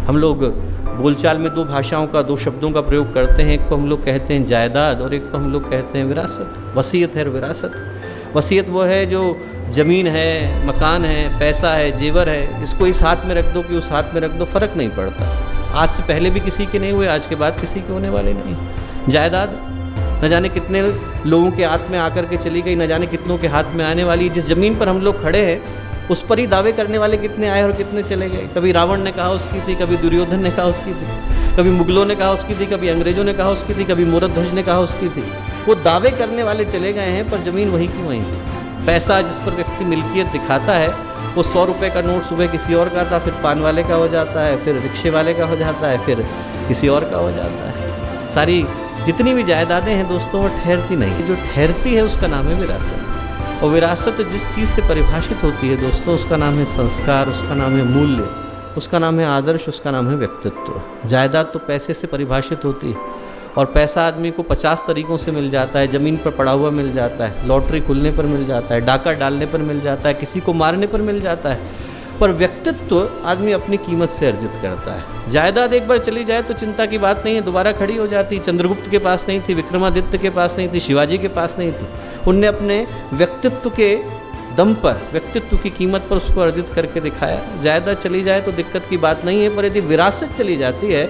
हम लोग बोलचाल में दो भाषाओं का, दो शब्दों का प्रयोग करते हैं। एक को हम लोग कहते हैं जायदाद और एक को हम लोग कहते हैं विरासत। वसीयत है और विरासत। वसीयत वो है जो ज़मीन है, मकान है, पैसा है, जेवर है, इसको इस हाथ में रख दो कि उस हाथ में रख दो, फ़र्क नहीं पड़ता। आज से पहले भी किसी के नहीं हुए, आज के बाद किसी के होने वाले नहीं। जायदाद न जाने कितने लोगों के हाथ में आकर के चली गई, न जाने कितनों के हाथ में आने वाली। जिस ज़मीन पर हम लोग खड़े हैं उस पर ही दावे करने वाले कितने आए और कितने चले गए। कभी रावण ने कहा उसकी थी, कभी दुर्योधन ने कहा उसकी थी, कभी मुगलों ने कहा उसकी थी, कभी अंग्रेजों ने कहा उसकी थी, कभी मूरतध्वज ने कहा उसकी थी। वो दावे करने वाले चले गए हैं, पर ज़मीन वही की वहीं। पैसा जिस पर व्यक्ति मिल्कियत दिखाता है, वो 100 रुपये का नोट सुबह किसी और का था, फिर पान वाले का हो जाता है, फिर रिक्शे वाले का हो जाता है, फिर किसी और का हो जाता है। सारी जितनी भी जायदादें हैं दोस्तों, वो ठहरती नहीं। जो ठहरती है उसका नाम है विरासत। और विरासत जिस चीज़ से परिभाषित होती है दोस्तों, उसका नाम है संस्कार, उसका नाम है मूल्य, उसका नाम है आदर्श, उसका नाम है व्यक्तित्व। जायदाद तो पैसे से परिभाषित होती है, और पैसा आदमी को 50 तरीक़ों से मिल जाता है। ज़मीन पर पड़ा हुआ मिल जाता है, लॉटरी खुलने पर मिल जाता है, डाका डालने पर मिल जाता है, किसी को मारने पर मिल जाता है। पर व्यक्तित्व आदमी अपनी कीमत से अर्जित करता है। जायदाद एक बार चली जाए तो चिंता की बात नहीं है, दोबारा खड़ी हो जाती। चंद्रगुप्त के पास नहीं थी, विक्रमादित्य के पास नहीं थी, शिवाजी के पास नहीं थी। उनने अपने व्यक्तित्व के दम पर, व्यक्तित्व की कीमत पर उसको अर्जित करके दिखाया। जायदाद चली जाए तो दिक्कत की बात नहीं है, पर यदि विरासत चली जाती है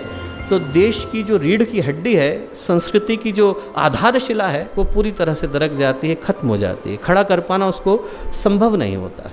तो देश की जो रीढ़ की हड्डी है, संस्कृति की जो आधारशिला है, वो पूरी तरह से दरक जाती है, खत्म हो जाती है। खड़ा कर पाना उसको संभव नहीं होता।